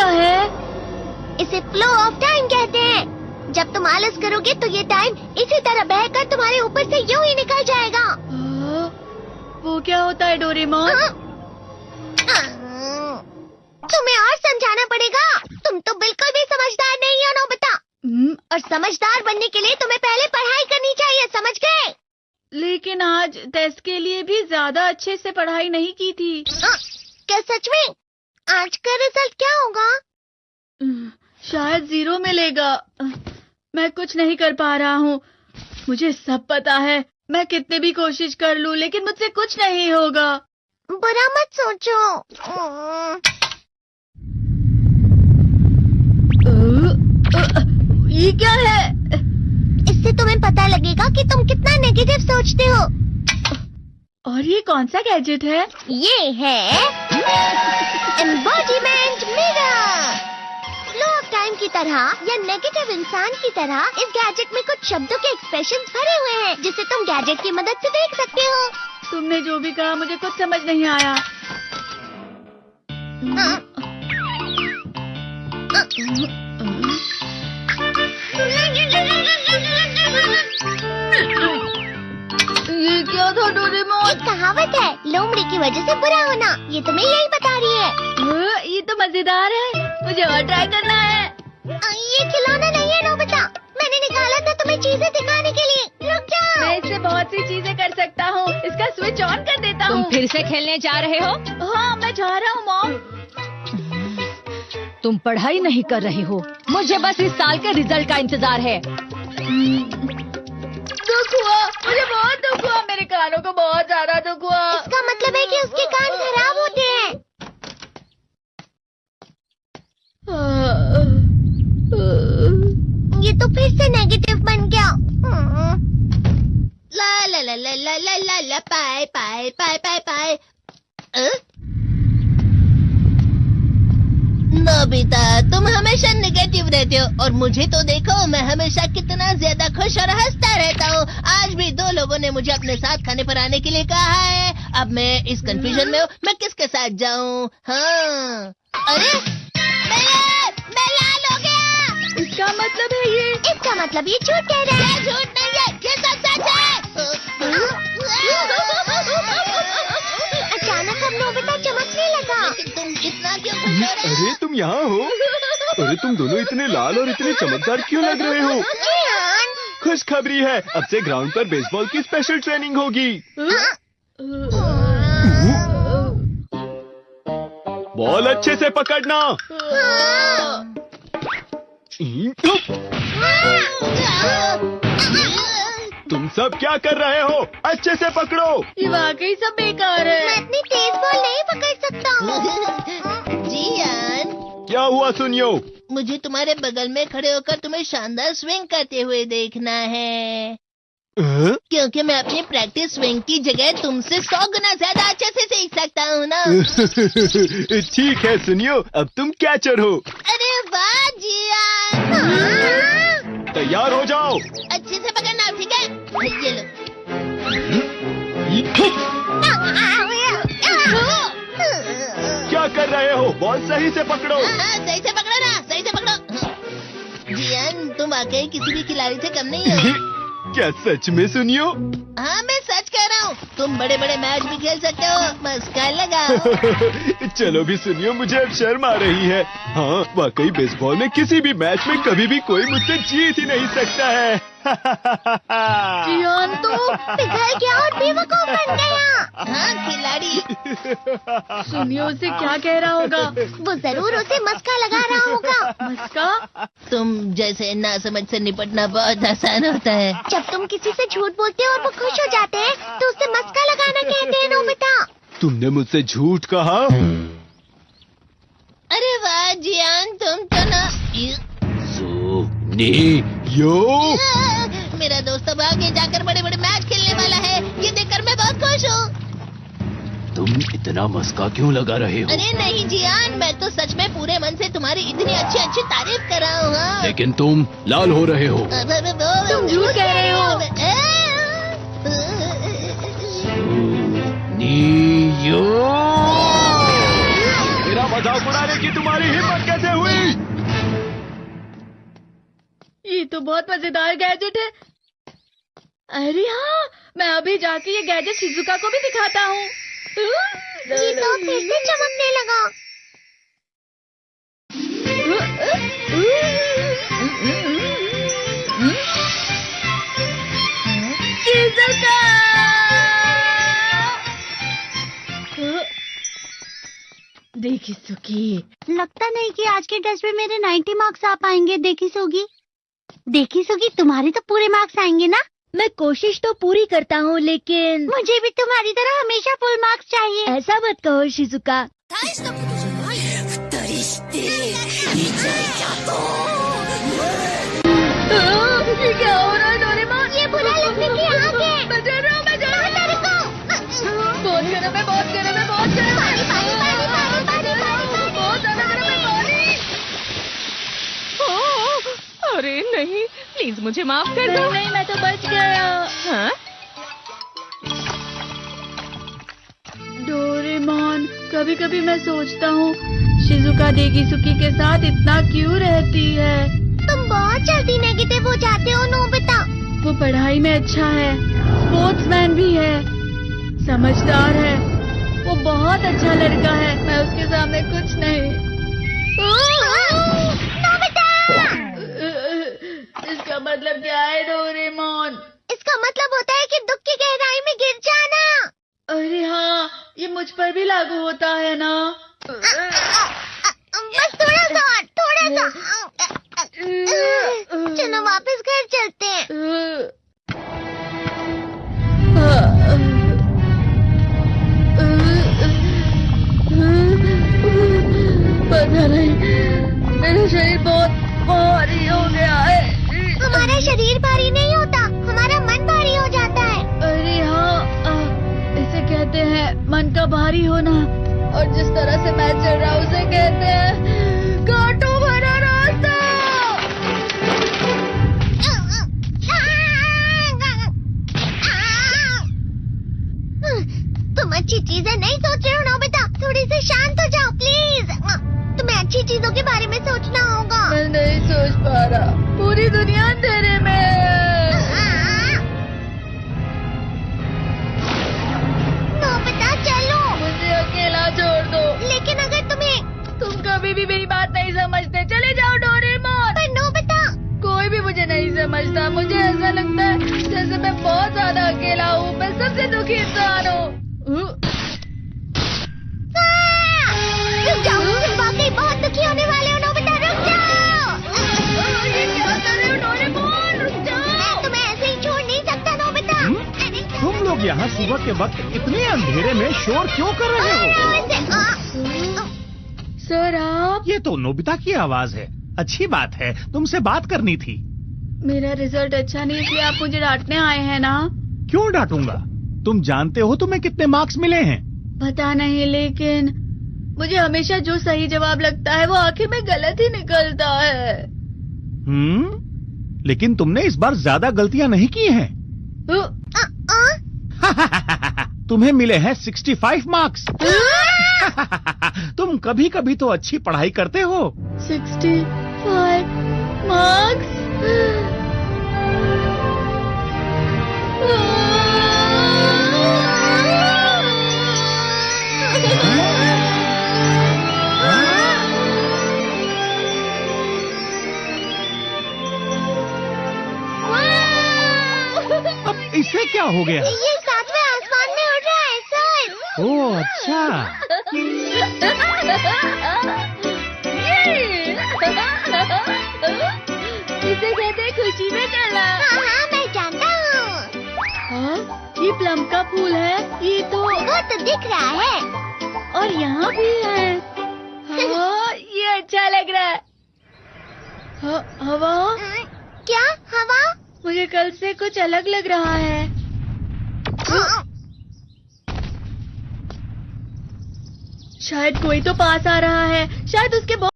क्या है? इसे फ्लो ऑफ टाइम कहते हैं। जब तुम आलस करोगे तो ये टाइम इसी तरह बहकर तुम्हारे ऊपर से यूं ही निकल जाएगा। वो क्या होता है डोरेमोन? तुम्हें और समझाना पड़ेगा। तुम तो बिल्कुल भी समझदार नहीं हो नोबिता। और समझदार बनने के लिए तुम्हें पहले पढ़ाई करनी चाहिए, समझ गए? लेकिन आज टेस्ट के लिए भी ज्यादा अच्छे से पढ़ाई नहीं की थी। क्या सच में? आज का रिजल्ट क्या होगा? शायद 0 मिलेगा। मैं कुछ नहीं कर पा रहा हूँ। मुझे सब पता है। मैं कितने भी कोशिश कर लूँ लेकिन मुझसे कुछ नहीं होगा। बुरा मत सोचो। ये क्या है? इससे तुम्हें पता लगेगा कि तुम कितना नेगेटिव सोचते हो। और ये कौन सा गैजेट है? ये है embodiment mirror. Flow of time की तरह या नेगेटिव इंसान की तरह इस गैजेट में कुछ शब्दों के एक्सप्रेशंस भरे हुए हैं जिसे तुम गैजेट की मदद से देख सकते हो। तुमने जो भी कहा मुझे कुछ समझ नहीं आया। ये क्या था डोरेमोन? एक कहावत है, लोमड़ी की वजह से बुरा होना। ये तुम्हें यही बता रही है। ये तो मजेदार है। मुझे और ट्राई करना है। ये खिलौना नहीं है नोबिता। मैंने निकाला था तुम्हें चीजें दिखाने के लिए। रुक जाओ। मैं इससे बहुत सी चीजें कर सकता हूँ। इसका स्विच ऑन कर देता हूँ। तुम फिर से खेलने जा रहे हो? हाँ, मैं जा रहा हूँ मॉम। तुम पढ़ाई नहीं कर रहे हो। मुझे बस इस साल के रिजल्ट का इंतजार है। दुख हुआ, मुझे बहुत दुख हुआ। मेरे कानों को बहुत ज्यादा दुख हुआ। इसका मतलब है कि उसके कान खराब होते हैं। ये तो फिर से नेगेटिव बन गया। ला ला ला ला ला ला ला ला पाए पाए पाए पाए पाए। नोबिता, तुम हमेशा नेगेटिव रहते हो और मुझे तो देखो, मैं हमेशा कितना ज्यादा खुश और हंसता रहता हूँ। आज भी 2 लोगों ने मुझे अपने साथ खाने पर आने के लिए कहा है। अब मैं इस कंफ्यूजन में हूँ, मैं किसके साथ जाऊँ? हाँ, अरे मैं लाल हो गया। इसका मतलब है ये? इसका मतलब ये झूठ कह रहा है। झूठ नहीं है, ये सब सच है। अचानक अब नोबिता चमकने लगा। लेकिन तुम इतना क्यों खुश हो रहे हो? अरे तुम यहाँ हो? अरे तुम दोनों इतने लाल और इतने चमकदार क्यों लग रहे हो? खुशखबरी है, अब से ग्राउंड पर बेसबॉल की स्पेशल ट्रेनिंग होगी। बॉल अच्छे से पकड़ना। तुम सब क्या कर रहे हो? अच्छे से पकड़ो। ये वाकई सब बेकार है। मैं इतनी तेज बॉल नहीं पकड़ सकता हूँ। जियान, क्या हुआ सुनियो? मुझे तुम्हारे बगल में खड़े होकर तुम्हें शानदार स्विंग करते हुए देखना है। क्योंकि मैं अपनी प्रैक्टिस स्विंग की जगह तुमसे 100 गुना ज्यादा अच्छे से सीख सकता हूँ ना। ठीक है सुनियो, अब तुम कैचर हो। अरे वाह जियान। तैयार हो जाओ। अच्छे से पकड़ना, ठीक है? ये लो। क्या कर रहे हो? बॉल सही से पकड़ो। सही से पकड़ो ना, सही से पकड़ो। जियान, तुम वाकई किसी भी खिलाड़ी से कम नहीं हो। क्या सच में सुनियो? हाँ, मैं सच कह रहा हूँ। तुम बड़े बड़े मैच भी खेल सकते हो। मस्का लगाओ। चलो भी सुनियो, मुझे अब शर्म आ रही है। हाँ, वाकई बेसबॉल में किसी भी मैच में कभी भी कोई मुझसे जीत ही नहीं सकता है। जियान तो पिघल गया और बेवकूफ बन गया। हाँ, खिलाड़ी। सुनियो उसे क्या कह रहा होगा? वो जरूर उसे मस्का लगा रहा होगा। मस्का? तुम जैसे नासमझ से निपटना बहुत आसान होता है। जब तुम किसी से झूठ बोलते हो और वो खुश हो जाते हैं तो उसे मस्का लगाना कहते हैं नोबिता। तुमने मुझसे झूठ कहा? अरे वाह जियान, तुम तो ना। यो, मेरा दोस्त अब आगे जाकर बड़े बड़े मैच खेलने वाला है। ये देखकर मैं बहुत खुश हूँ। तुम इतना मस्का क्यों लगा रहे हो? अरे नहीं जियान, मैं तो सच में पूरे मन से तुम्हारी इतनी अच्छी अच्छी तारीफ कर रहा हूँ। हाँ। लेकिन तुम लाल हो रहे हो। तुम झूठ कह रहे हो। मेरा मजाक उड़ाने की तुम्हारी हिम्मत कैसे हुई? तो बहुत मजेदार गैजेट है। अरे हाँ, मैं अभी जाके ये गैजेट शिजुका को भी दिखाता हूँ। ये तो फिर से चमकने लगा। शिजुका! देखी सुकी, लगता नहीं कि आज के टेस्ट में मेरे 90 मार्क्स आ पाएंगे। देखी सोगी तुम्हारे तो पूरे मार्क्स आएंगे ना? मैं कोशिश तो पूरी करता हूँ, लेकिन मुझे भी तुम्हारी तरह हमेशा फुल मार्क्स चाहिए। ऐसा मत कहो शिजुका। ये क्या हो रहा है डोरेमोन? ये बुरा लगने की आग है। मैं डर रहा हूँ, मैं डर रहा हूँ। बहुत गर्म है, बहुत गर्म है, बहुत गर्म है। बहुत ज्यादा गर्म है पानी। अरे नहीं, प्लीज मुझे माफ कर दो। नहीं, मैं तो बच गया। हाँ? डोरेमोन, कभी कभी मैं सोचता हूँ शिजुका डेकिसुकी के साथ इतना क्यों रहती है। तुम बहुत जल्दी नेगेटिव हो जाते हो नोबिता। वो पढ़ाई में अच्छा है, स्पोर्ट्समैन भी है, समझदार है, वो बहुत अच्छा लड़का है। मैं उसके सामने कुछ नहीं। नोबिता! इसका मतलब क्या है डोरेमोन? इसका मतलब होता है कि दुख की गहराई में गिर जाना। अरे हाँ, ये मुझ पर भी लागू होता है ना। बस थोड़ा सा। चलो वापस घर चलते हैं। पता नहीं, मेरा शरीर बहुत भारी हो गया है। हमारा शरीर भारी नहीं होता, हमारा मन भारी हो जाता है। अरे हाँ, इसे कहते हैं मन का भारी होना। और जिस तरह से मैं चल रहा हूँ उसे कहते हैं कांटों भरा रास्ता। तुम अच्छी चीजें नहीं सोच रहे हो नोबिता। थोड़ी सी शांत हो जाओ प्लीज। तुम्हें अच्छी चीजों के बारे में सोचना होगा। मैं नहीं सोच पा रहा, पूरी दुनिया अंधेरे में है। नोबिता चलो। मुझे अकेला छोड़ दो। लेकिन अगर तुम कभी भी मेरी बात नहीं समझते। चले जाओ डोरेमोन। पर नोबिता। कोई भी मुझे नहीं समझता। मुझे ऐसा लगता है जैसे मैं बहुत ज्यादा अकेला हूँ। मैं सबसे दुखी इंसान हूँ। रुक जाओ, तुम वाकई बहुत दुखी होने वाले हो नोबिता। रुक जाओ। ये क्या कर रहे हो डोरेमोन? रुक जाओ। मैं तुम्हें ऐसे ही छोड़ नहीं सकता नोबिता। अरे तुम लोग यहाँ सुबह के वक्त इतने अंधेरे में शोर क्यों कर रहे हो? सर आप? ये तो नोबिता की आवाज है। अच्छी बात है, तुमसे बात करनी थी। मेरा रिजल्ट अच्छा नहीं, इसलिए आप मुझे डांटने आए हैं ना? क्यों डांटूंगा? तुम जानते हो तुम्हें कितने मार्क्स मिले हैं? पता नहीं, लेकिन मुझे हमेशा जो सही जवाब लगता है वो आखिर में गलत ही निकलता है। लेकिन तुमने इस बार ज्यादा गलतियां नहीं की हैं। तुम्हें मिले हैं 65 मार्क्स। तुम कभी कभी तो अच्छी पढ़ाई करते हो। 65 मार्क्स? अब इसे क्या हो गया? ये सातवें आसमान में उड़ रहा है सर। ओह अच्छा। इसे कहते हैं खुशी में चलना। हाँ मैं जानता हूँ। हाँ, ये प्लम का फूल है। ये तो वो तो दिख रहा है। और यहाँ भी है। हाँ, ये अच्छा लग रहा है। हवा? क्या हवा? मुझे कल से कुछ अलग लग रहा है। शायद कोई तो पास आ रहा है। शायद उसके